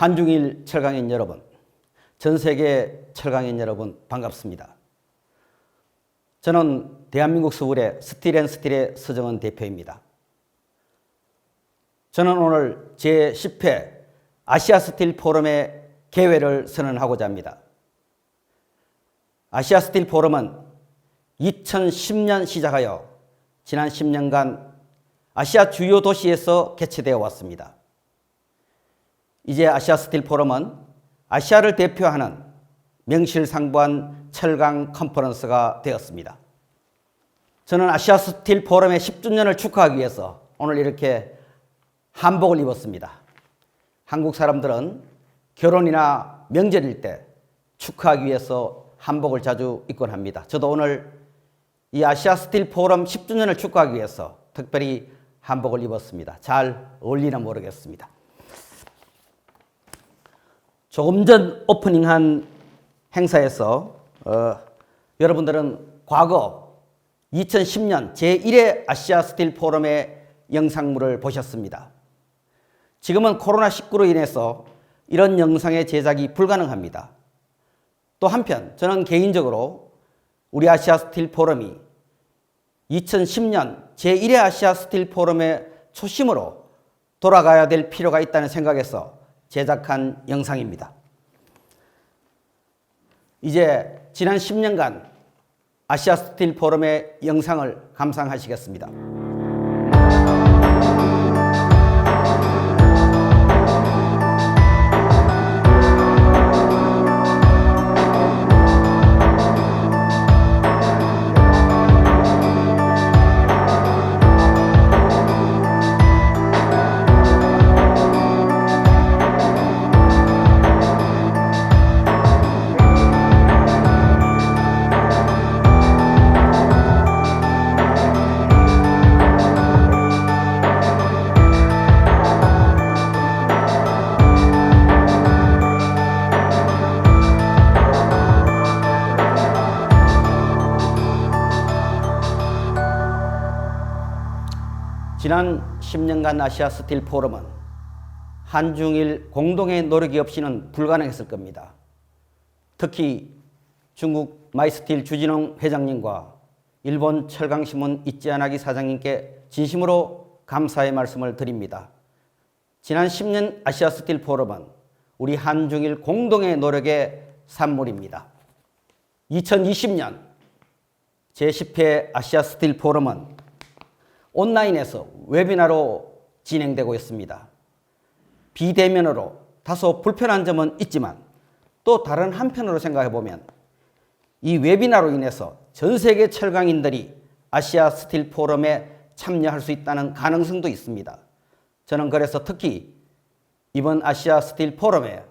한중일 철강인 여러분, 전 세계 철강인 여러분 반갑습니다. 저는 대한민국 서울의 스틸앤스틸의 서정은 대표입니다. 저는 오늘 제10회 아시아 스틸 포럼의 개회를 선언하고자 합니다. 아시아 스틸 포럼은 2010년 시작하여 지난 10년간 아시아 주요 도시에서 개최되어 왔습니다. 이제 아시아 스틸 포럼은 아시아를 대표하는 명실상부한 철강 컨퍼런스가 되었습니다. 저는 아시아 스틸 포럼의 10주년을 축하하기 위해서 오늘 이렇게 한복을 입었습니다. 한국 사람들은 결혼이나 명절일 때 축하하기 위해서 한복을 자주 입곤 합니다. 저도 오늘 이 아시아 스틸 포럼 10주년을 축하하기 위해서 특별히 한복을 입었습니다. 잘 어울리나 모르겠습니다. 조금 전 오프닝한 행사에서 여러분들은 과거 2010년 제1회 아시아 스틸 포럼의 영상물을 보셨습니다. 지금은 코로나19로 인해서 이런 영상의 제작이 불가능합니다. 또 한편 저는 개인적으로 우리 아시아 스틸 포럼이 2010년 제1회 아시아 스틸 포럼의 초심으로 돌아가야 될 필요가 있다는 생각에서 제작한 영상입니다. 이제 지난 10년간 아시아 스틸 포럼의 영상을 감상하시겠습니다. 지난 10년간 아시아 스틸 포럼은 한중일 공동의 노력이 없이는 불가능했을 겁니다. 특히 중국 마이스틸 주진홍 회장님과 일본 철강신문 이찌아나기 사장님께 진심으로 감사의 말씀을 드립니다. 지난 10년 아시아 스틸 포럼은 우리 한중일 공동의 노력의 산물입니다. 2020년 제10회 아시아 스틸 포럼은 온라인에서 웨비나로 진행되고 있습니다. 비대면으로 다소 불편한 점은 있지만 또 다른 한편으로 생각해 보면 이 웨비나로 인해서 전 세계 철강인들이 아시아 스틸 포럼에 참여할 수 있다는 가능성도 있습니다. 저는 그래서 특히 이번 아시아 스틸 포럼에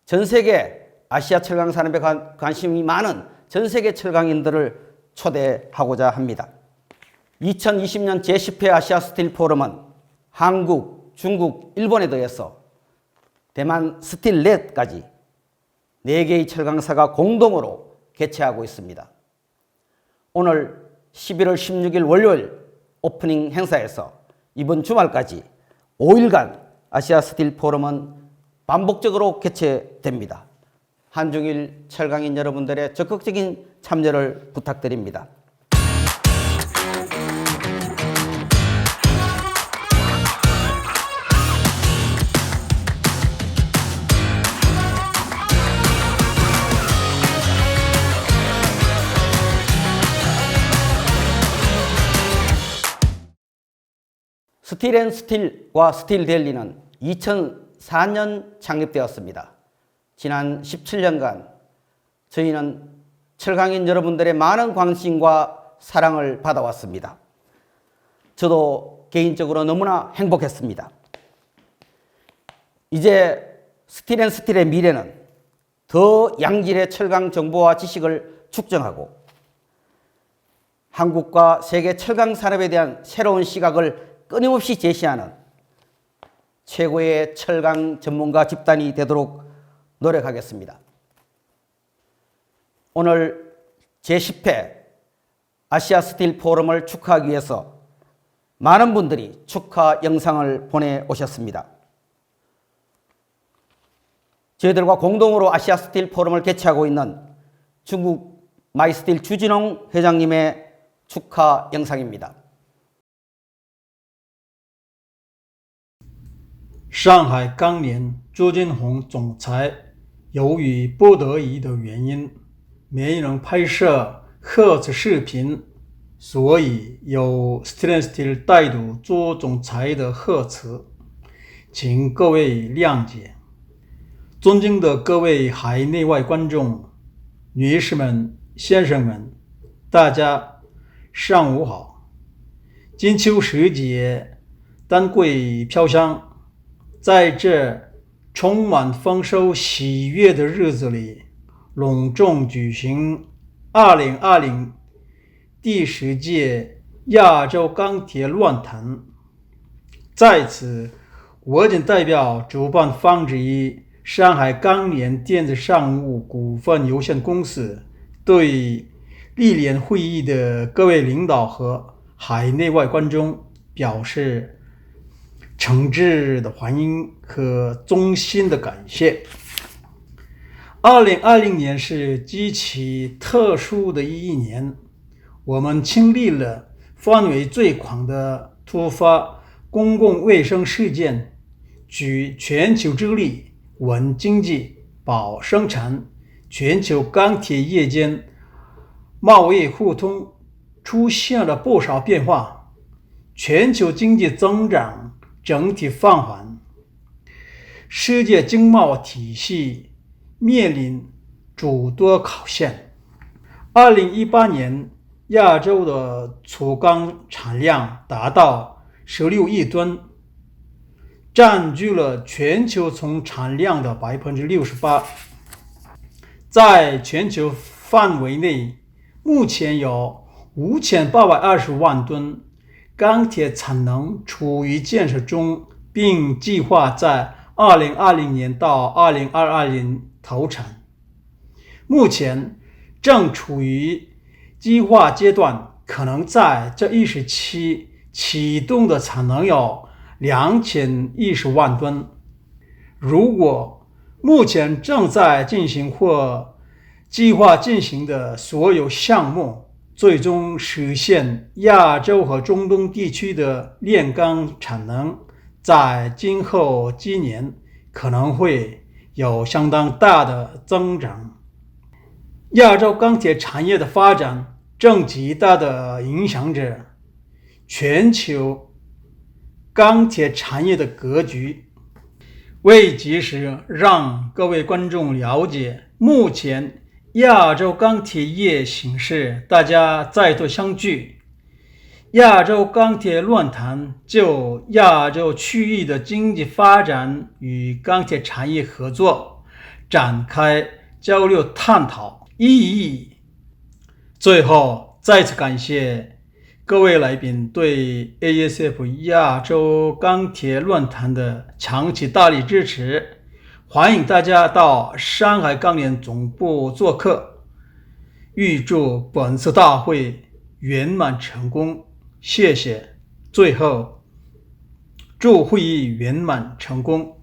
전 세계 아시아 철강 산업에 관심이 많은 전 세계 철강인들을 초대하고자 합니다. 2020년 제10회 아시아 스틸 포럼은 한국, 중국, 일본에 더해서 대만 스틸넷까지 4개의 철강사가 공동으로 개최하고 있습니다. 오늘 11월 16일 월요일 오프닝 행사에서 이번 주말까지 5일간 아시아 스틸 포럼은 반복적으로 개최됩니다. 한중일 철강인 여러분들의 적극적인 참여를 부탁드립니다. 스틸앤스틸과 스틸델리는 2004년 창립되었습니다. 지난 17년간 저희는 철강인 여러분들의 많은 관심과 사랑을 받아왔습니다. 저도 개인적으로 너무나 행복했습니다. 이제 스틸앤스틸의 미래는 더 양질의 철강 정보와 지식을 축적하고 한국과 세계 철강 산업에 대한 새로운 시각을 끊임없이 제시하는 최고의 철강 전문가 집단이 되도록 노력하겠습니다. 오늘 제10회 아시아 스틸 포럼을 축하하기 위해서 많은 분들이 축하 영상을 보내오셨습니다. 저희들과 공동으로 아시아 스틸 포럼을 개최하고 있는 중국 마이스틸 주진홍 회장님의 축하 영상입니다. 上海钢联朱金红总裁由于不得已的原因，没能拍摄贺词视频，所以由 SteelNet 带读朱总裁的贺词，请各位谅解。尊敬的各位海内外观众，女士们、先生们，大家上午好。金秋时节，丹桂飘香。在这充满丰收喜悦的日子里，隆重举行2020第10届亚洲钢铁论坛。在此，我谨代表主办方之一上海钢联电子商务股份有限公司，对历年会议的各位领导和海内外观众表示诚挚的欢迎和衷心的感谢。2020年是极其特殊的一年，我们经历了范围最广的突发公共卫生事件，举全球之力稳经济、保生产，全球钢铁业间贸易互通出现了不少变化，全球经济增长整体放缓，世界经贸体系面临诸多考验。2018年，亚洲的粗钢产量达到16亿吨，占据了全球总产量的 68%。在全球范围内，目前有5820万吨钢铁产能处于建设中，并计划在2020年到2022年投产。目前正处于计划阶段，可能在这一时期启动的产能有2010万吨。如果目前正在进行或计划进行的所有项目最终实现亚洲和中东地区的炼钢产能，在今后几年可能会有相当大的增长。亚洲钢铁产业的发展正极大地影响着全球钢铁产业的格局。为及时让各位观众了解目前亚洲钢铁业形势，大家再度相聚。亚洲钢铁论坛就亚洲区域的经济发展与钢铁产业合作展开交流探讨意义。最后，再次感谢各位来宾对 ASF 亚洲钢铁论坛的长期大力支持。欢迎大家到上海钢联总部做客，预祝本次大会圆满成功，谢谢。最后，祝会议圆满成功。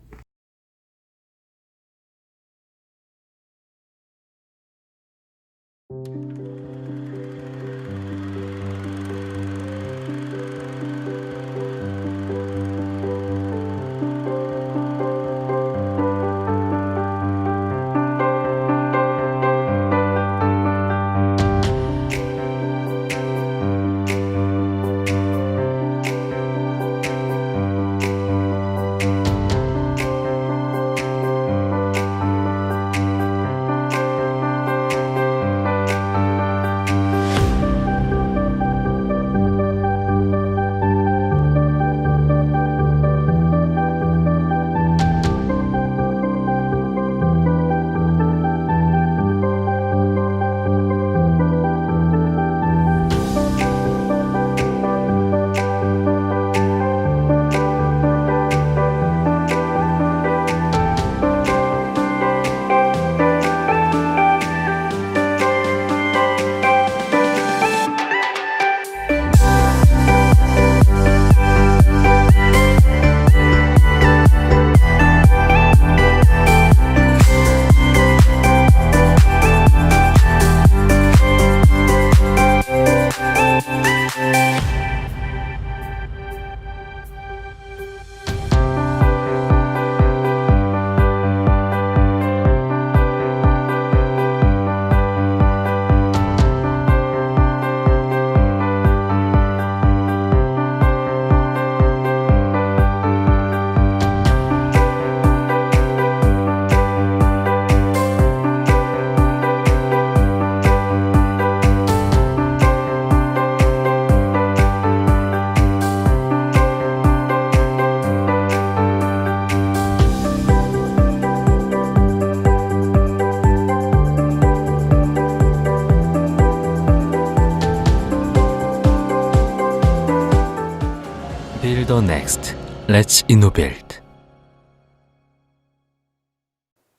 Let's innovate.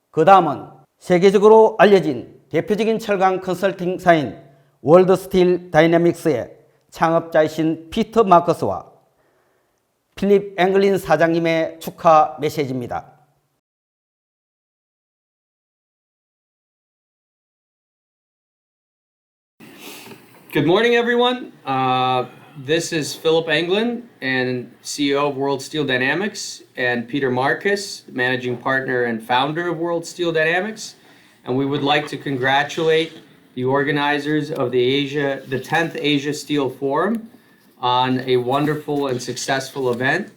그 다음은 세계적으로 알려진 대표적인 철강 컨설팅사인 월드 스틸 다이내믹스의 창업자이신 피터 마커스와 필립 앵글린 사장님의 축하 메시지입니다. Good morning, everyone. This is Philipp Englin, and CEO of World Steel Dynamics, and Peter Marcus, managing partner and founder of World Steel Dynamics. And we would like to congratulate the organizers of the 10th Asia Steel Forum on a wonderful and successful event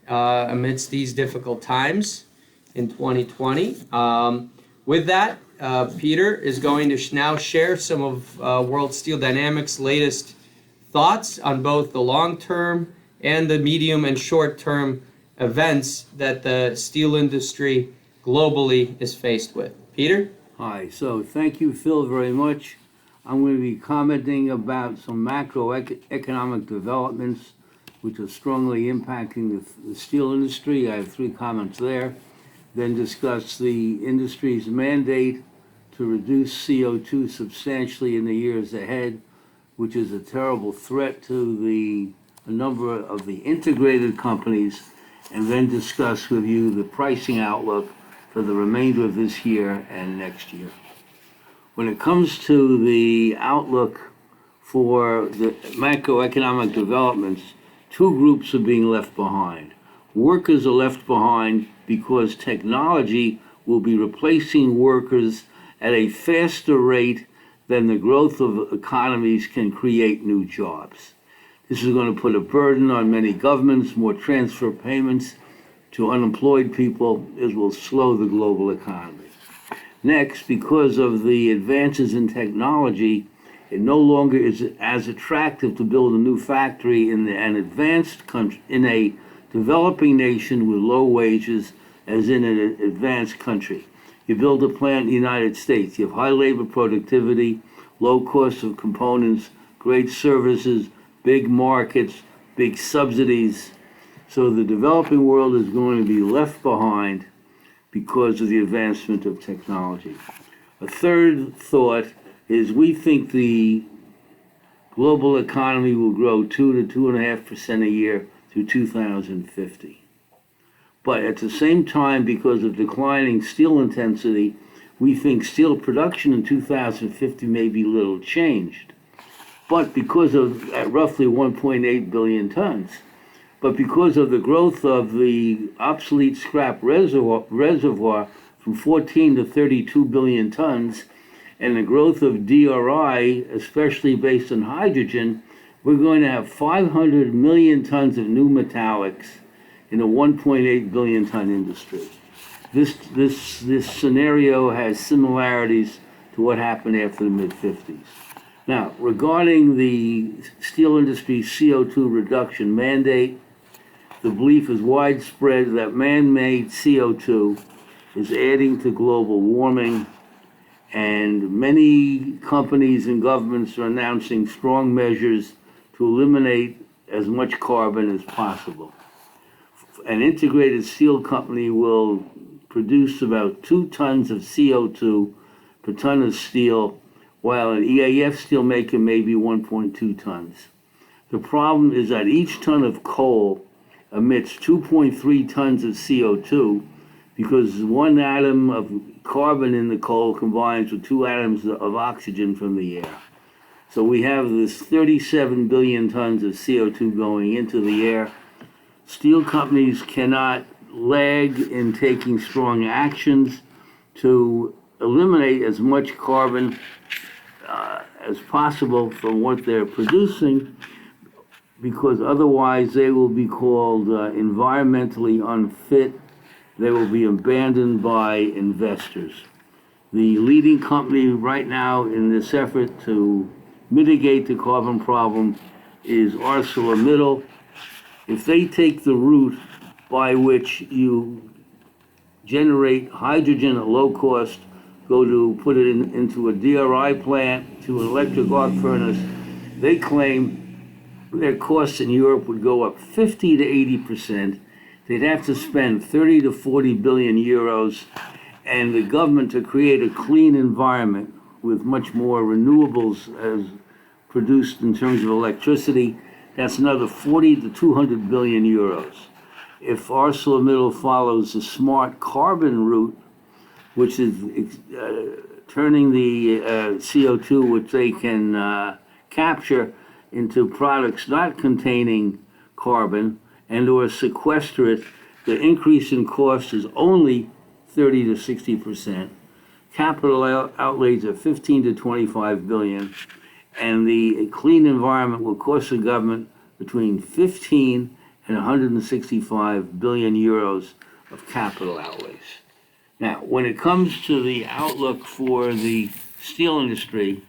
amidst these difficult times in 2020. With that, Peter is going to now share some of World Steel Dynamics' latest thoughts on both the long-term and the medium and short-term events that the steel industry globally is faced with. Peter? Hi, so thank you, Phil, very much. I'm going to be commenting about some macroeconomic developments which are strongly impacting the steel industry. I have 3 comments there. Then discuss the industry's mandate to reduce CO2 substantially in the years ahead, which is a terrible threat to a number of the integrated companies, and then discuss with you the pricing outlook for the remainder of this year and next year. When it comes to the outlook for the macroeconomic developments, 2 groups are being left behind. Workers are left behind because technology will be replacing workers at a faster rate than the growth of economies can create new jobs. This is going to put a burden on many governments, more transfer payments to unemployed people. It will slow the global economy. Next, because of the advances in technology, it no longer is as attractive to build a new factory in an advanced country, in a developing nation with low wages, as in an advanced country. You build a plant in the United States, you have high labor productivity, low cost of components, great services, big markets, big subsidies. So the developing world is going to be left behind because of the advancement of technology. A third thought is we think the global economy will grow 2 to 2.5% a year through 2050. But at the same time, because of declining steel intensity, we think steel production in 2050 may be little changed. But because of at roughly 1.8 billion tons, but because of the growth of the obsolete scrap reservoir from 14 to 32 billion tons, and the growth of DRI, especially based on hydrogen, we're going to have 500 million tons of new metallics in a 1.8 billion ton industry. This scenario has similarities to what happened after the mid-50s. Now, regarding the steel industry's CO2 reduction mandate, the belief is widespread that man-made CO2 is adding to global warming, and many companies and governments are announcing strong measures to eliminate as much carbon as possible. An integrated steel company will produce about 2 tons of CO2 per ton of steel, while an EAF steelmaker may be 1.2 tons. The problem is that each ton of coal emits 2.3 tons of CO2 because 1 atom of carbon in the coal combines with 2 atoms of oxygen from the air. So we have this 37 billion tons of CO2 going into the air. Steel companies cannot lag in taking strong actions to eliminate as much carbon as possible from what they're producing, because otherwise they will be called environmentally unfit. They will be abandoned by investors. The leading company right now in this effort to mitigate the carbon problem is ArcelorMittal. If they take the route by which you generate hydrogen at low cost, go to put it into a DRI plant, to an electric arc furnace, they claim their costs in Europe would go up 50 to 80%. they'd have to spend 30 to 40 billion euros, and the government to create a clean environment with much more renewables as produced in terms of electricity, that's another 40 to 200 billion euros. If ArcelorMittal follows the smart carbon route, which is turning the CO2, which they can capture, into products not containing carbon and or sequester it, the increase in cost is only 30 to 60%. Capital outlays are 15 to 25 billion, and the clean environment will cost the government between 15 and 165 billion euros of capital outlays. Now, when it comes to the outlook for the steel industry,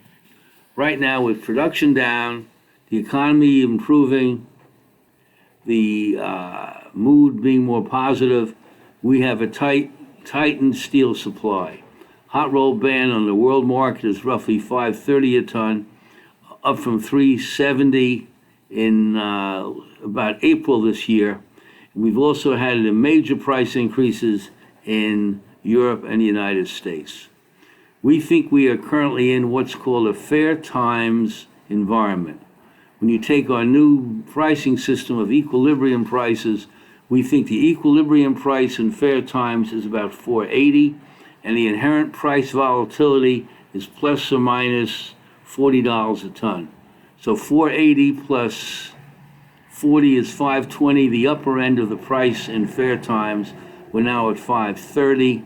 right now with production down, the economy improving, the mood being more positive, we have a tightened steel supply. Hot roll band on the world market is roughly $530 a ton, up from $370 in about April this year. We've also had major price increases in Europe and the United States. We think we are currently in what's called a fair times environment. When you take our new pricing system of equilibrium prices, we think the equilibrium price in fair times is about $480, and the inherent price volatility is plus or minus $40 a ton. So 480 plus 40 is 520, the upper end of the price in fair times. We're now at 530.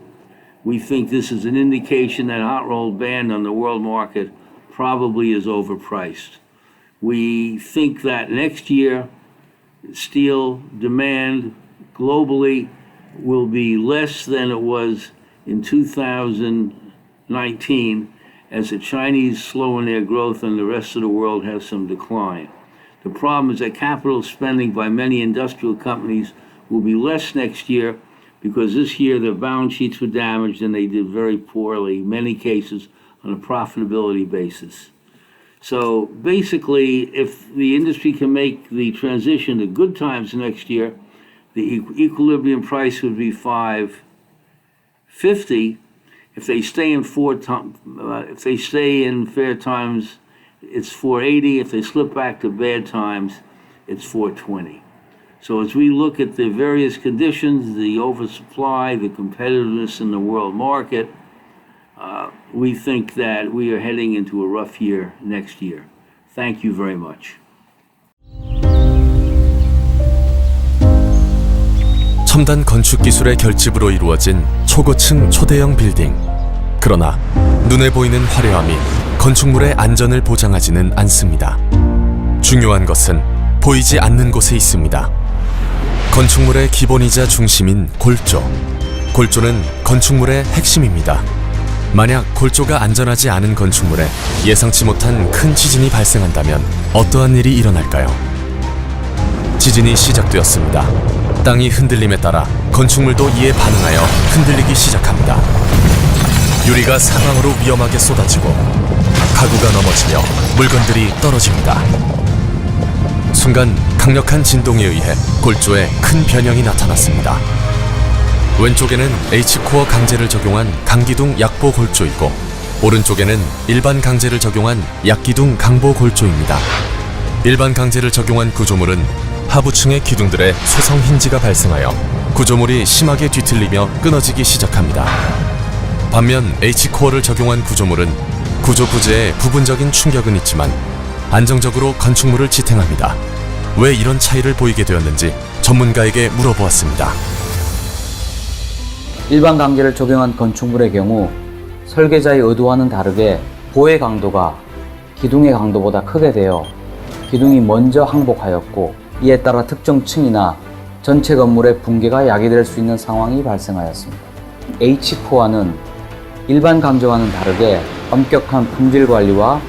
We think this is an indication that hot rolled band on the world market probably is overpriced. We think that next year steel demand globally will be less than it was in 2019 as the Chinese slow in their growth and the rest of the world has some decline. The problem is that capital spending by many industrial companies will be less next year because this year their balance sheets were damaged and they did very poorly, in many cases, on a profitability basis. So basically, if the industry can make the transition to good times next year, the equilibrium price would be $550. If they stay in fair times, it's $480. If they slip back to bad times, it's $420. So as we look at the various conditions, the oversupply, the competitiveness in the world market, we think that we are heading into a rough year next year. Thank you very much. 첨단 건축 기술의 결집으로 이루어진 초고층 초대형 빌딩. 그러나 눈에 보이는 화려함이 건축물의 안전을 보장하지는 않습니다. 중요한 것은 보이지 않는 곳에 있습니다. 건축물의 기본이자 중심인 골조. 골조는 건축물의 핵심입니다. 만약 골조가 안전하지 않은 건축물에 예상치 못한 큰 지진이 발생한다면 어떠한 일이 일어날까요? 지진이 시작되었습니다. 땅이 흔들림에 따라 건축물도 이에 반응하여 흔들리기 시작합니다. 유리가 사방으로 위험하게 쏟아지고 가구가 넘어지며 물건들이 떨어집니다. 순간 강력한 진동에 의해 골조에 큰 변형이 나타났습니다. 왼쪽에는 H코어 강제를 적용한 강기둥 약보 골조이고 오른쪽에는 일반 강제를 적용한 약기둥 강보 골조입니다. 일반 강제를 적용한 구조물은 하부층의 기둥들의 소성 힌지가 발생하여 구조물이 심하게 뒤틀리며 끊어지기 시작합니다. 반면 H코어를 적용한 구조물은 구조 부재에 부분적인 충격은 있지만 안정적으로 건축물을 지탱합니다. 왜 이런 차이를 보이게 되었는지 전문가에게 물어보았습니다. 일반 강제를 적용한 건축물의 경우 설계자의 의도와는 다르게 보의 강도가 기둥의 강도보다 크게 되어 기둥이 먼저 항복하였고 이에 따라 특정 층이나 전체 건물의 붕괴가 야기될 수 있는 상황이 발생하였습니다. H코어는 일반 강제와는 다르게 엄격한 품질 관리와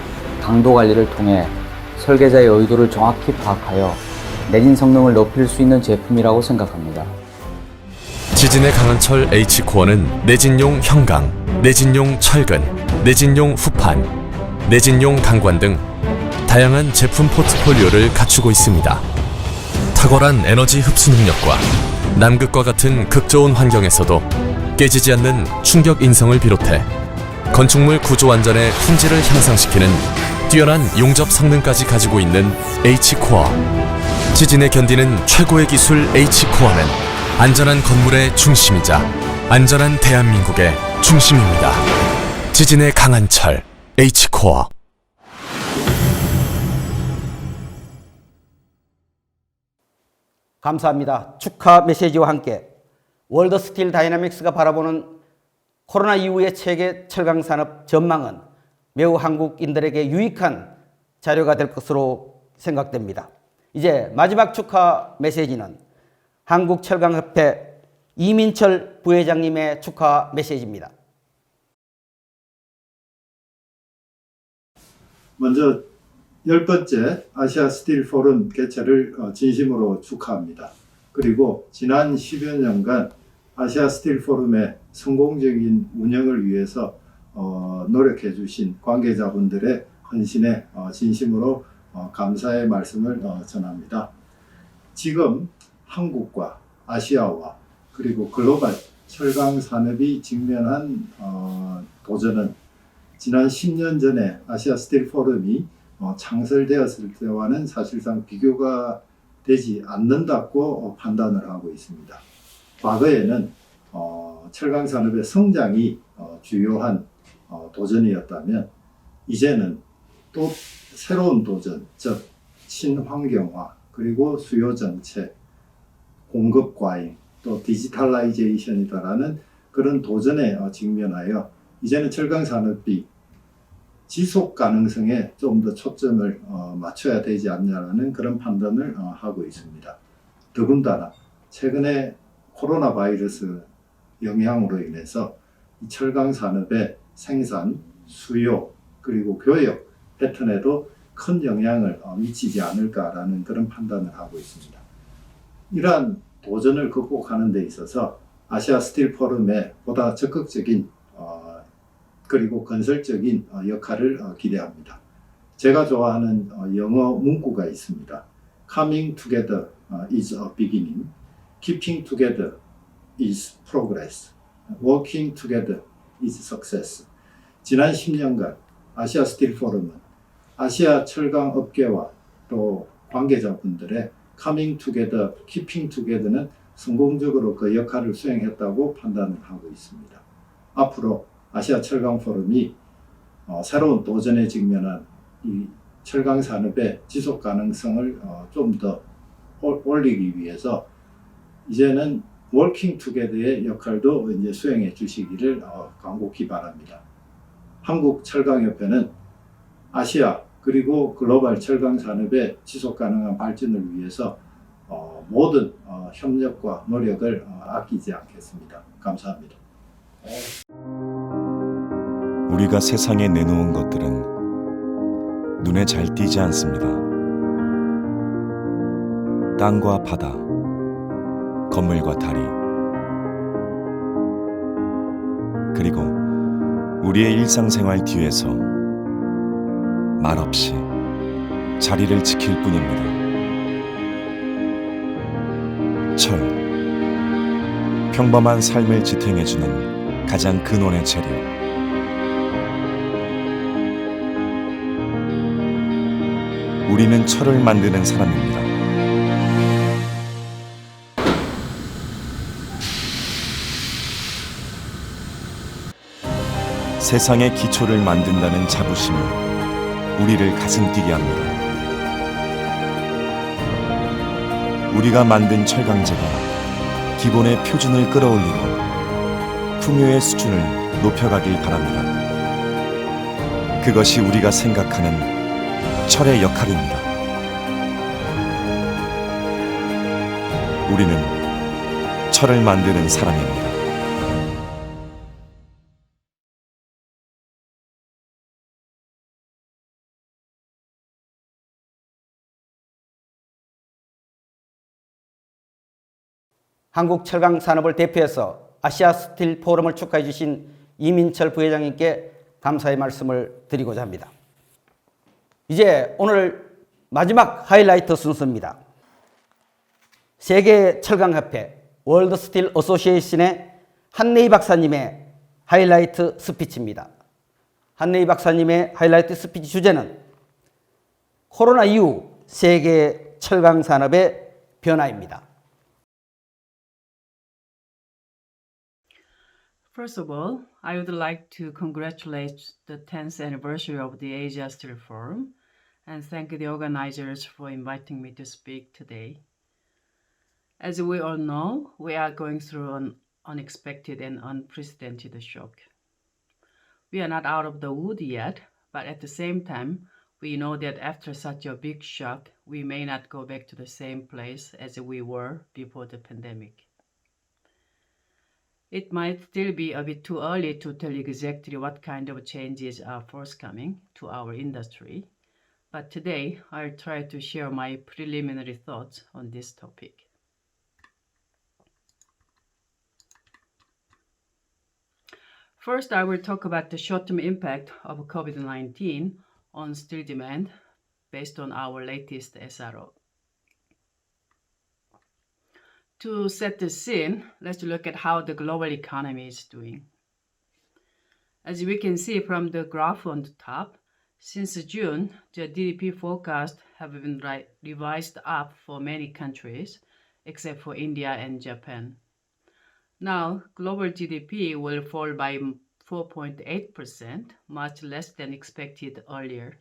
강도 관리를 통해 설계자의 의도를 정확히 파악하여 내진 성능을 높일 수 있는 제품이라고 생각합니다. 지진에 강한 철 H코어는 내진용 형강, 내진용 철근, 내진용 후판, 내진용 강관 등 다양한 제품 포트폴리오를 갖추고 있습니다. 탁월한 에너지 흡수 능력과 남극과 같은 극저온 환경에서도 깨지지 않는 충격 인성을 비롯해 건축물 구조 안전의 품질을 향상시키는 뛰어난 용접 성능까지 가지고 있는 H코어. 지진에 견디는 최고의 기술 H코어는 안전한 건물의 중심이자 안전한 대한민국의 중심입니다. 지진의 강한 철 H코어. 감사합니다. 축하 메시지와 함께 월드 스틸 다이나믹스가 바라보는 코로나 이후의 세계 철강 산업 전망은 매우 한국인들에게 유익한 자료가 될 것으로 생각됩니다. 이제 마지막 축하 메시지는 한국철강협회 이민철 부회장님의 축하 메시지입니다. 먼저 10번째 아시아 스틸 포럼 개최를 진심으로 축하합니다. 그리고 지난 10여 년간 아시아 스틸 포럼의 성공적인 운영을 위해서 노력해 주신 관계자분들의 헌신에 진심으로 감사의 말씀을 전합니다. 지금 한국과 아시아와 그리고 글로벌 철강 산업이 직면한 도전은 지난 10년 전에 아시아 스틸 포럼이 창설되었을 때와는 사실상 비교가 되지 않는다고 판단을 하고 있습니다. 과거에는 철강 산업의 성장이 주요한 도전이었다면 이제는 또 새로운 도전, 즉 친환경화, 그리고 수요 정책, 공급 과잉, 또 디지털라이제이션이다라는 그런 도전에 직면하여 이제는 철강 산업이 지속 가능성에 좀 더 초점을 맞춰야 되지 않냐라는 그런 판단을 하고 있습니다. 더군다나 최근에 코로나 바이러스 영향으로 인해서 이 철강 산업의 생산, 수요, 그리고 교역 패턴에도 큰 영향을 미치지 않을까라는 그런 판단을 하고 있습니다. 이러한 도전을 극복하는 데 있어서 아시아 스틸 포럼의 보다 적극적인 그리고 건설적인 역할을 기대합니다. 제가 좋아하는 영어 문구가 있습니다. Coming together is a beginning. Keeping together is progress. Working together is success. 지난 10년간 아시아 스틸 포럼은 아시아 철강 업계와 또 관계자분들의 Coming together, Keeping together는 성공적으로 그 역할을 수행했다고 판단을 하고 있습니다. 앞으로 아시아 철강 포럼이 새로운 도전에 직면한 이 철강 산업의 지속 가능성을 좀 더 올리기 위해서 이제는 워킹 투게더의 역할도 이제 수행해 주시기를 간곡히 바랍니다. 한국 철강협회는 아시아 그리고 글로벌 철강 산업의 지속 가능한 발전을 위해서 모든 협력과 노력을 아끼지 않겠습니다. 감사합니다. 우리가 세상에 내놓은 것들은 눈에 잘 띄지 않습니다. 땅과 바다, 건물과 다리, 그리고 우리의 일상생활 뒤에서 말없이 자리를 지킬 뿐입니다. 철, 평범한 삶을 지탱해주는 가장 근원의 재료. 우리는 철을 만드는 사람입니다. 세상의 기초를 만든다는 자부심이 우리를 가슴뛰게 합니다. 우리가 만든 철강제가 기본의 표준을 끌어올리고 풍요의 수준을 높여가길 바랍니다. 그것이 우리가 생각하는 철의 역할입니다. 우리는 철을 만드는 사람입니다. 한국 철강 산업을 대표해서 아시아 스틸 포럼을 축하해 주신 이민철 부회장님께 감사의 말씀을 드리고자 합니다. 이제 오늘 마지막 하이라이트 순서입니다. 세계 철강협회 월드 스틸 어소시에이션의 한네이 박사님의 하이라이트 스피치입니다. 한네이 박사님의 하이라이트 스피치 주제는 코로나 이후 세계 철강 산업의 변화입니다. First of all, I would like to congratulate the 10th anniversary of the Asia Steel Forum and thank the organizers for inviting me to speak today. As we all know, we are going through an unexpected and unprecedented shock. We are not out of the wood yet, but at the same time, we know that after such a big shock, we may not go back to the same place as we were before the pandemic. It might still be a bit too early to tell exactly what kind of changes are forthcoming to our industry, but today I'll try to share my preliminary thoughts on this topic. First, I will talk about the short-term impact of COVID-19 on steel demand based on our latest SRO. To set the scene, let's look at how the global economy is doing. As we can see from the graph on the top, since June, the GDP forecasts have been revised up for many countries, except for India and Japan. Now, global GDP will fall by 4.8%, much less than expected earlier.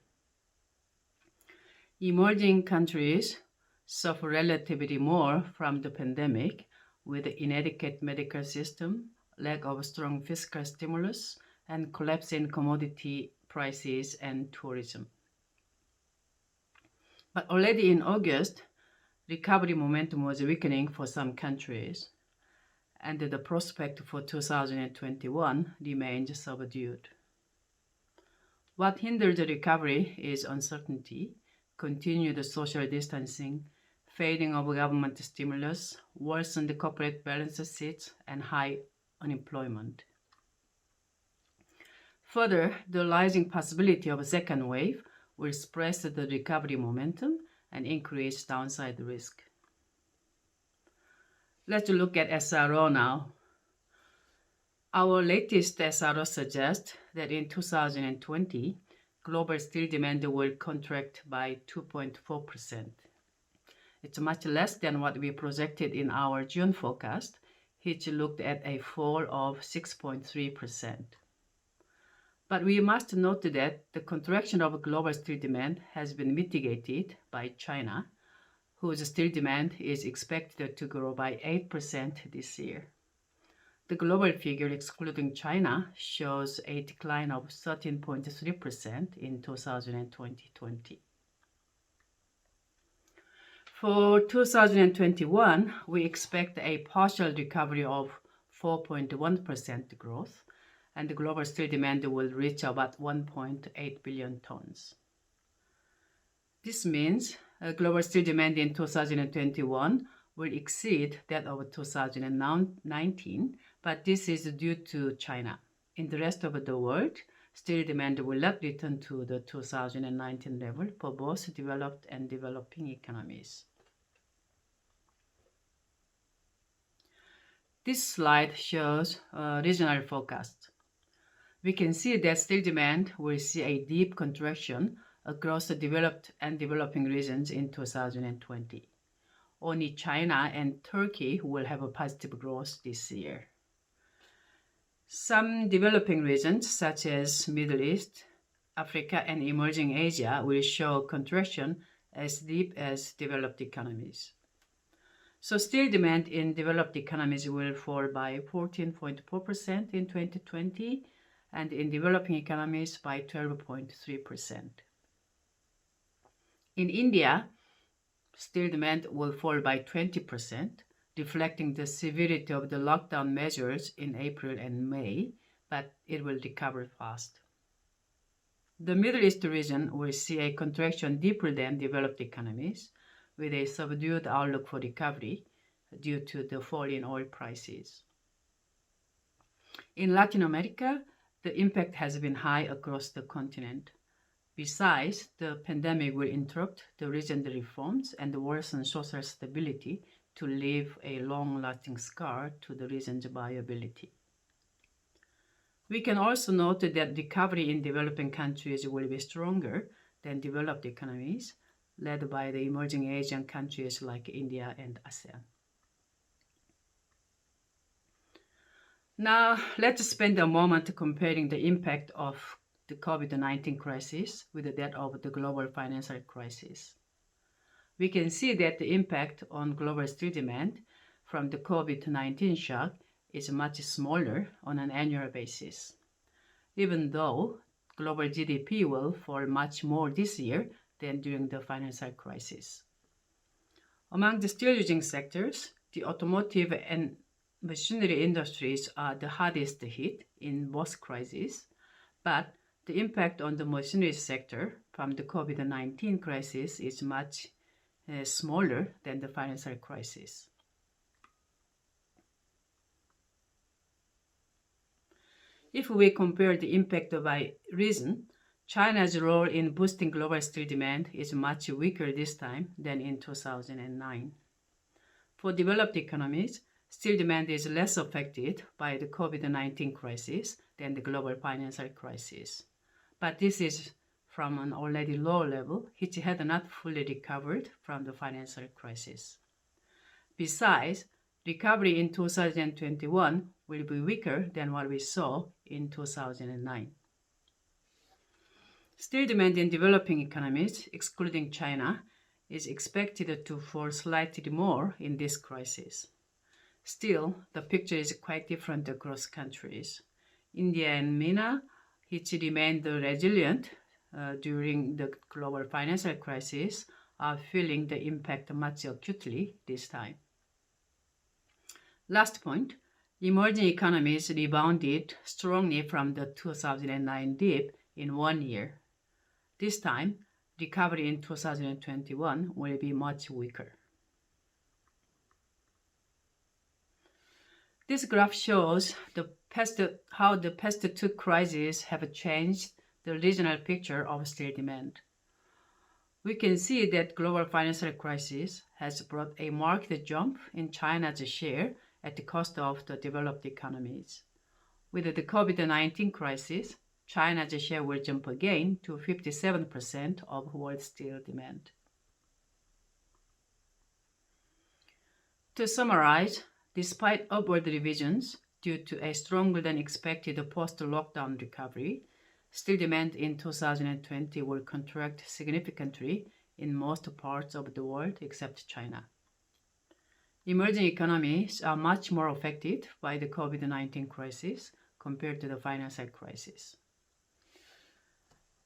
Emerging countries suffer relatively more from the pandemic, with inadequate medical system, lack of strong fiscal stimulus, and collapse in commodity prices and tourism. But already in August, recovery momentum was weakening for some countries, and the prospect for 2021 remained subdued. What hindered the recovery is uncertainty, continued social distancing, fading of government stimulus, worsened corporate balance sheets, and high unemployment. Further, the rising possibility of a second wave will suppress the recovery momentum and increase downside risk. Let's look at SRO now. Our latest SRO suggests that in 2020, global steel demand will contract by 2.4%. It's much less than what we projected in our June forecast, which looked at a fall of 6.3%. But we must note that the contraction of global steel demand has been mitigated by China, whose steel demand is expected to grow by 8% this year. The global figure excluding China shows a decline of 13.3% in 2020. For 2021, we expect a partial recovery of 4.1% growth, and the global steel demand will reach about 1.8 billion tons. This means global steel demand in 2021 will exceed that of 2019, but this is due to China. In the rest of the world, steel demand will not return to the 2019 level for both developed and developing economies. This slide shows regional forecasts. We can see that steel demand will see a deep contraction across the developed and developing regions in 2020. Only China and Turkey will have a positive growth this year. Some developing regions, such as Middle East, Africa, and emerging Asia, will show contraction as deep as developed economies. So steel demand in developed economies will fall by 14.4% in 2020, and in developing economies by 12.3%. In India, steel demand will fall by 20%, reflecting the severity of the lockdown measures in April and May, but it will recover fast. The Middle East region will see a contraction deeper than developed economies, with a subdued outlook for recovery due to the fall in oil prices. In Latin America, the impact has been high across the continent. Besides, the pandemic will interrupt the regional reforms and worsen social stability to leave a long-lasting scar to the region's viability. We can also note that recovery in developing countries will be stronger than developed economies, led by the emerging Asian countries like India and ASEAN. Now, let's spend a moment comparing the impact of the COVID-19 crisis with that of the global financial crisis. We can see that the impact on global steel demand from the COVID-19 shock is much smaller on an annual basis, even though global GDP will fall much more this year than during the financial crisis. Among the steel-using sectors, the automotive and machinery industries are the hardest hit in both crises, but the impact on the machinery sector from the COVID-19 crisis is much smaller than the financial crisis. If we compare the impact by region, China's role in boosting global steel demand is much weaker this time than in 2009. For developed economies, steel demand is less affected by the COVID-19 crisis than the global financial crisis. But this is from an already low level, which had not fully recovered from the financial crisis. Besides, recovery in 2021 will be weaker than what we saw in 2009. Steel demand in developing economies, excluding China, is expected to fall slightly more in this crisis. Still, the picture is quite different across countries. India and MENA, which remained resilient during the global financial crisis, are feeling the impact much acutely this time. Last point, emerging economies rebounded strongly from the 2009 dip in 1 year. This time, recovery in 2021 will be much weaker. This graph shows how the past two crises have changed the regional picture of steel demand. We can see that global financial crisis has brought a marked jump in China's share at the cost of the developed economies. With the COVID-19 crisis, China's share will jump again to 57% of world steel demand. To summarize, despite upward revisions due to a stronger than expected post-lockdown recovery, steel demand in 2020 will contract significantly in most parts of the world except China. Emerging economies are much more affected by the COVID-19 crisis compared to the financial crisis.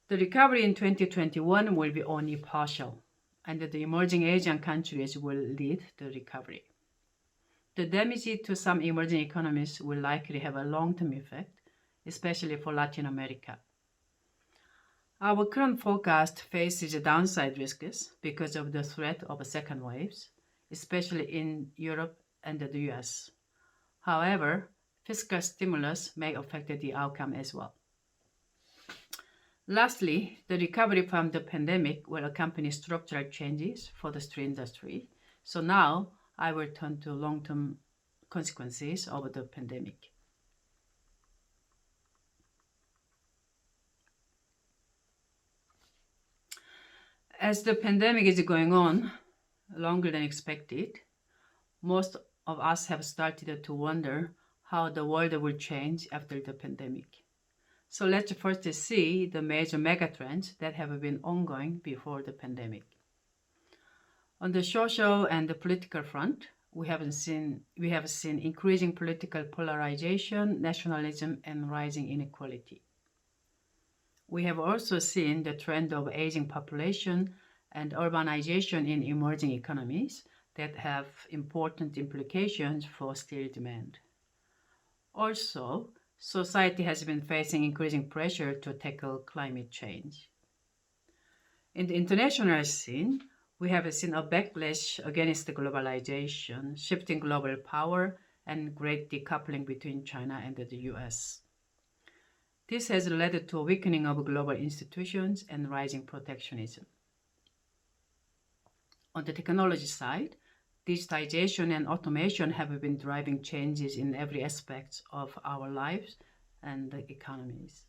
The recovery in 2021 will be only partial, and the emerging Asian countries will lead the recovery. The damage to some emerging economies will likely have a long-term effect, especially for Latin America. Our current forecast faces downside risks because of the threat of second waves, especially in Europe and the US. However, fiscal stimulus may affect the outcome as well. Lastly, the recovery from the pandemic will accompany structural changes for the steel industry. So now I will turn to long-term consequences of the pandemic. As the pandemic is going on longer than expected, most of us have started to wonder how the world will change after the pandemic. So let's first see the major megatrends that have been ongoing before the pandemic. On the social and the political front, we have seen increasing political polarization, nationalism, and rising inequality. We have also seen the trend of aging population and urbanization in emerging economies that have important implications for steel demand. Also, society has been facing increasing pressure to tackle climate change. In the international scene, we have seen a backlash against globalization, shifting global power, and great decoupling between China and the US. This has led to a weakening of global institutions and rising protectionism. On the technology side, digitization and automation have been driving changes in every aspect of our lives and the economies.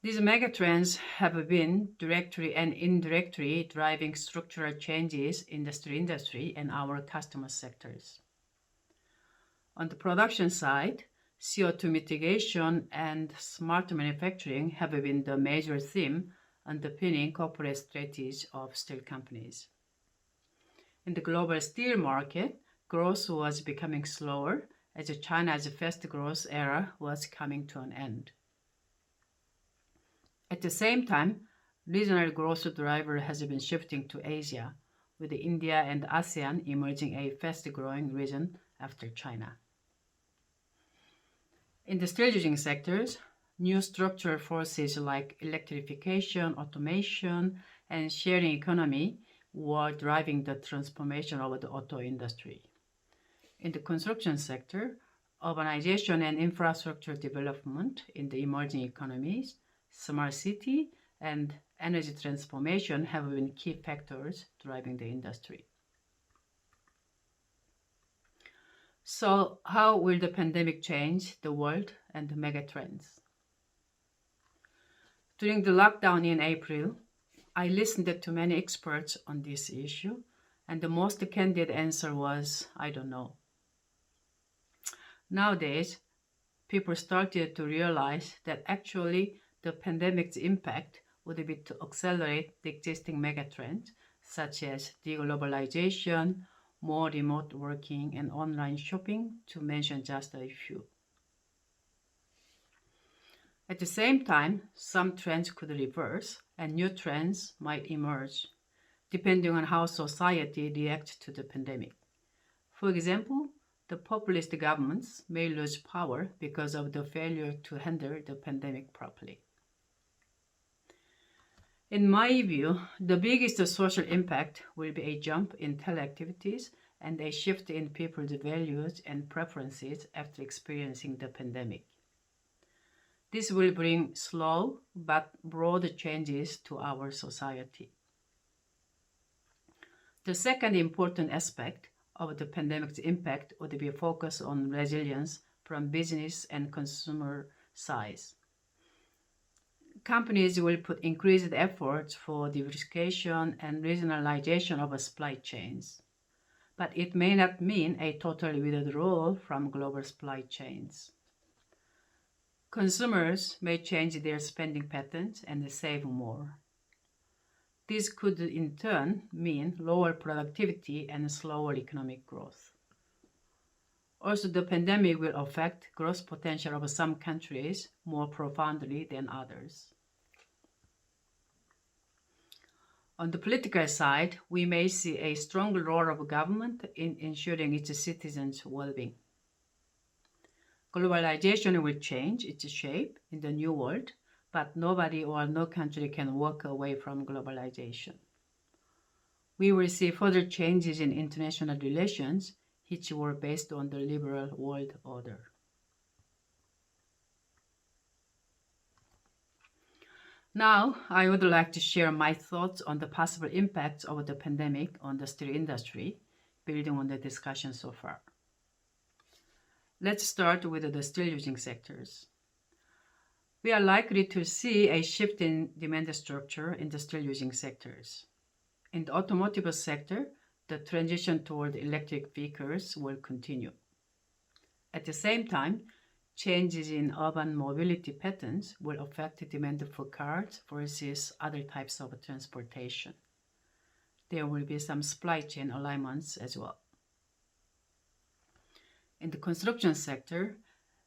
These megatrends have been directly and indirectly driving structural changes in the steel industry and our customer sectors. On the production side, CO2 mitigation and smart manufacturing have been the major theme underpinning corporate strategies of steel companies. In the global steel market, growth was becoming slower as China's fast growth era was coming to an end. At the same time, regional growth driver has been shifting to Asia, with India and ASEAN emerging a fast-growing region after China. In the steel-using sectors, new structural forces like electrification, automation, and sharing economy were driving the transformation of the auto industry. In the construction sector, urbanization and infrastructure development in the emerging economies, smart city, and energy transformation have been key factors driving the industry. So, how will the pandemic change the world and the megatrends? During the lockdown in April, I listened to many experts on this issue, and the most candid answer was, I don't know. Nowadays, people started to realize that actually the pandemic's impact would be to accelerate the existing megatrends, such as deglobalization, more remote working, and online shopping, to mention just a few. At the same time, some trends could reverse and new trends might emerge, depending on how society reacts to the pandemic. For example, the populist governments may lose power because of the failure to handle the pandemic properly. In my view, the biggest social impact will be a jump in teleactivities and a shift in people's values and preferences after experiencing the pandemic. This will bring slow but broad changes to our society. The second important aspect of the pandemic's impact would be a focus on resilience from business and consumer sides. Companies will put increased efforts for diversification and regionalization of supply chains, but it may not mean a total withdrawal from global supply chains. Consumers may change their spending patterns and save more. This could in turn mean lower productivity and slower economic growth. Also, the pandemic will affect growth potential of some countries more profoundly than others. On the political side, we may see a strong role of government in ensuring its citizens' well-being. Globalization will change its shape in the new world, but nobody or no country can walk away from globalization. We will see further changes in international relations, which were based on the liberal world order. Now, I would like to share my thoughts on the possible impacts of the pandemic on the steel industry, building on the discussion so far. Let's start with the steel-using sectors. We are likely to see a shift in demand structure in the steel-using sectors. In the automotive sector, the transition toward electric vehicles will continue. At the same time, changes in urban mobility patterns will affect the demand for cars versus other types of transportation. There will be some supply chain alignments as well. In the construction sector,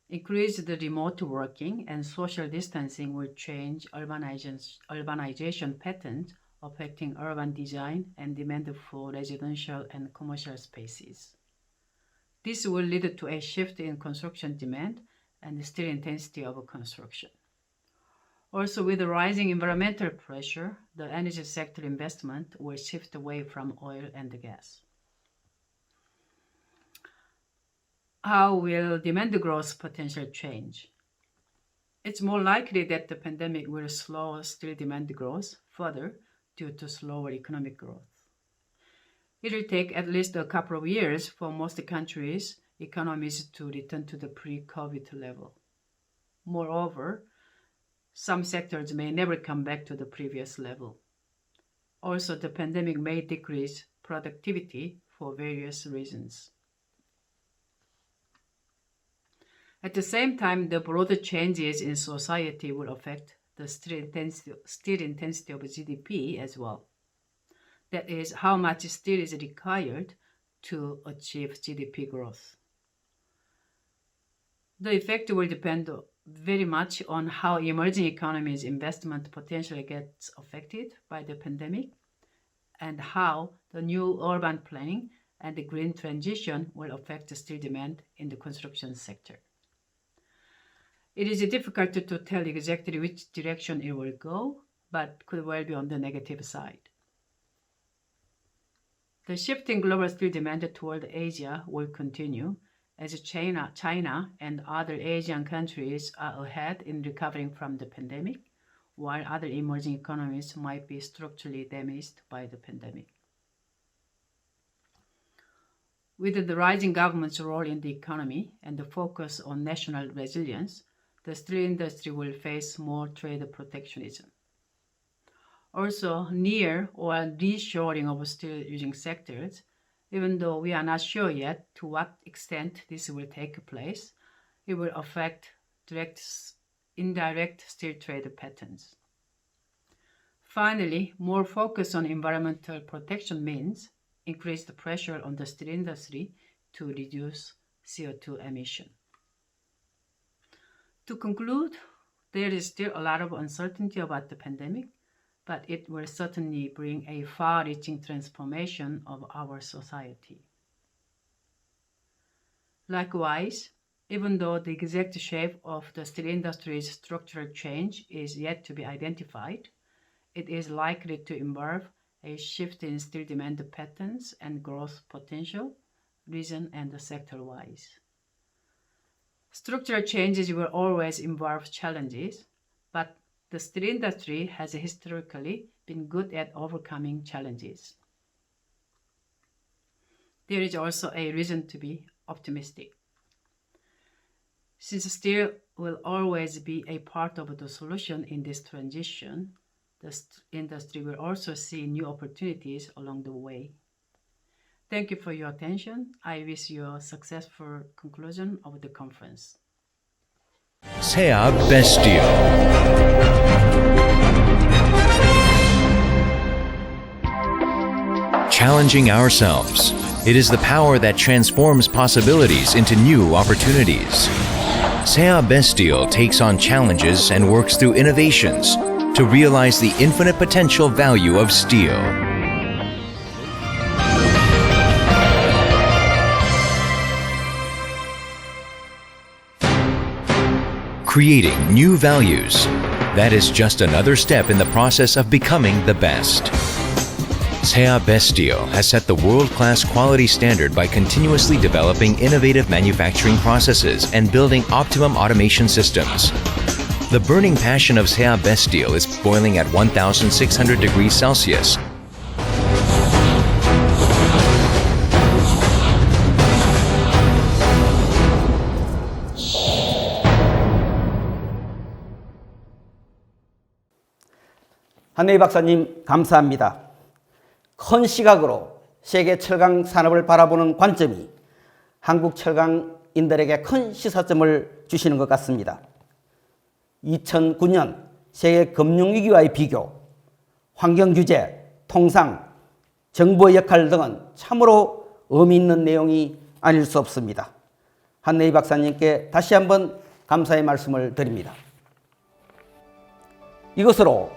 increased remote working and social distancing will change urbanization patterns, affecting urban design and demand for residential and commercial spaces. This will lead to a shift in construction demand and steel intensity of construction. Also, with the rising environmental pressure, the energy sector investment will shift away from oil and gas. How will demand growth potential change? It's more likely that the pandemic will slow steel demand growth further due to slower economic growth. It will take at least a couple of years for most countries' economies to return to the pre-COVID level. Moreover, some sectors may never come back to the previous level. Also, the pandemic may decrease productivity for various reasons. At the same time, the broader changes in society will affect the steel intensity of GDP as well. That is, how much steel is required to achieve GDP growth. The effect will depend very much on how emerging economies' investment potential gets affected by the pandemic and how the new urban planning and the green transition will affect the steel demand in the construction sector. It is difficult to tell exactly which direction it will go, but could well be on the negative side. The shift in global steel demand toward Asia will continue as China and other Asian countries are ahead in recovering from the pandemic, while other emerging economies might be structurally damaged by the pandemic. With the rising government's role in the economy and the focus on national resilience, the steel industry will face more trade protectionism. Also, near or reshoring of steel-using sectors, even though we are not sure yet to what extent this will take place, it will affect indirect steel trade patterns. Finally, more focus on environmental protection means increased pressure on the steel industry to reduce CO2 emission. To conclude, there is still a lot of uncertainty about the pandemic, but it will certainly bring a far-reaching transformation of our society. Likewise, even though the exact shape of the steel industry's structural change is yet to be identified, it is likely to involve a shift in steel demand patterns and growth potential, region and sector-wise. Structural changes will always involve challenges, but the steel industry has historically been good at overcoming challenges. There is also a reason to be optimistic. Since steel will always be a part of the solution in this transition, the industry will also see new opportunities along the way. Thank you for your attention. I wish you a successful conclusion of the conference. Seo Mysteel. Challenging ourselves. It is the power that transforms possibilities into new opportunities. Seo Mysteel takes on challenges and works through innovations to realize the infinite potential value of steel. Creating new values. That is just another step in the process of becoming the best. Seo Mysteel has set the world-class quality standard by continuously developing innovative manufacturing processes and building optimum automation systems. The burning passion of Seo Mysteel is boiling at 1,600 degrees Celsius. 한네이 박사님 감사합니다. 큰 시각으로 세계 철강 산업을 바라보는 관점이 한국 철강인들에게 큰 시사점을 주시는 것 같습니다. 2009년 세계 금융위기와의 비교, 환경규제, 통상, 정부의 역할 등은 참으로 의미 있는 내용이 아닐 수 없습니다. 한네이 박사님께 다시 한번 감사의 말씀을 드립니다. 이것으로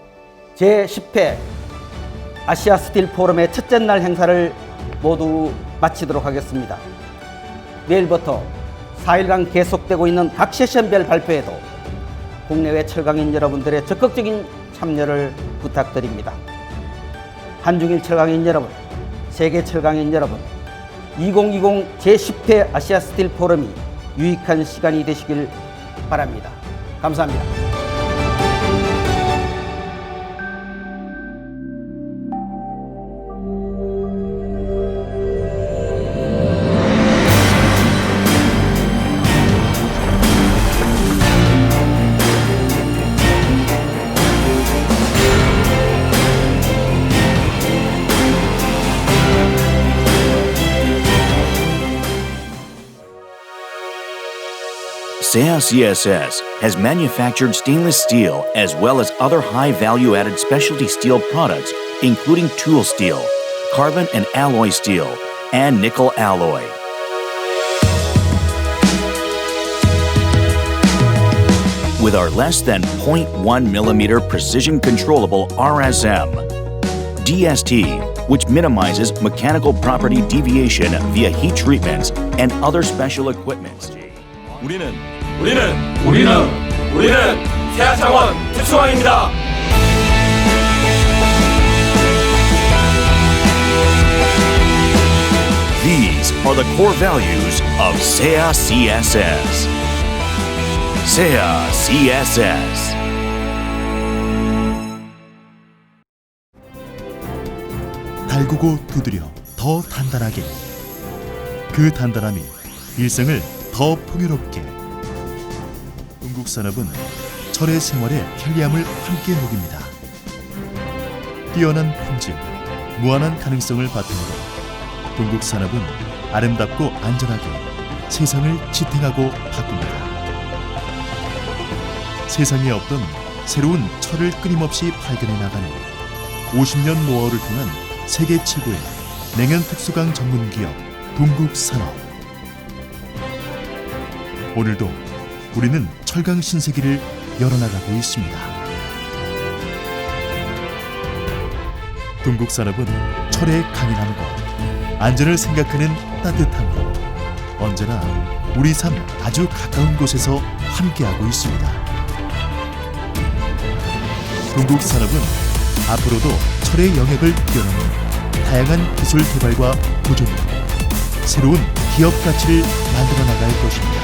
제10회 아시아 스틸 포럼의 첫째 날 행사를 모두 마치도록 하겠습니다. 내일부터 4일간 계속되고 있는 각 세션별 발표에도 국내외 철강인 여러분들의 적극적인 참여를 부탁드립니다. 한중일 철강인 여러분, 세계 철강인 여러분, 2020 제10회 아시아 스틸 포럼이 유익한 시간이 되시길 바랍니다. 감사합니다. Seo CSS has manufactured stainless steel as well as other high value-added specialty steel products, including tool steel, carbon and alloy steel, and nickel alloy. With our less than 0.1 millimeter precision controllable RSM, DST, which minimizes mechanical property deviation via heat treatments and other special equipment. 우리는 세아창원 특수왕입니다. These are the core values of Seo CSS. Seo CSS. 달구고 두드려 더 단단하게. 그 단단함이 일생을 더 풍요롭게. 동국산업은 철의 생활의 편리함을 함께 녹입니다. 뛰어난 품질, 무한한 가능성을 바탕으로 동국산업은 아름답고 안전하게 세상을 지탱하고 바꿉니다. 세상에 없던 새로운 철을 끊임없이 발견해 나가는 50년 노하우를 통한 세계 최고의 냉연 특수강 전문기업 동국산업. 오늘도 우리는 철강 신세계를 열어나가고 있습니다. 동국산업은 철의 강인함과 안전을 생각하는 따뜻함으로 언제나 우리 삶 아주 가까운 곳에서 함께하고 있습니다. 동국산업은 앞으로도 철의 영역을 뛰어넘는 다양한 기술 개발과 도전으로 새로운 기업 가치를 만들어 나갈 것입니다.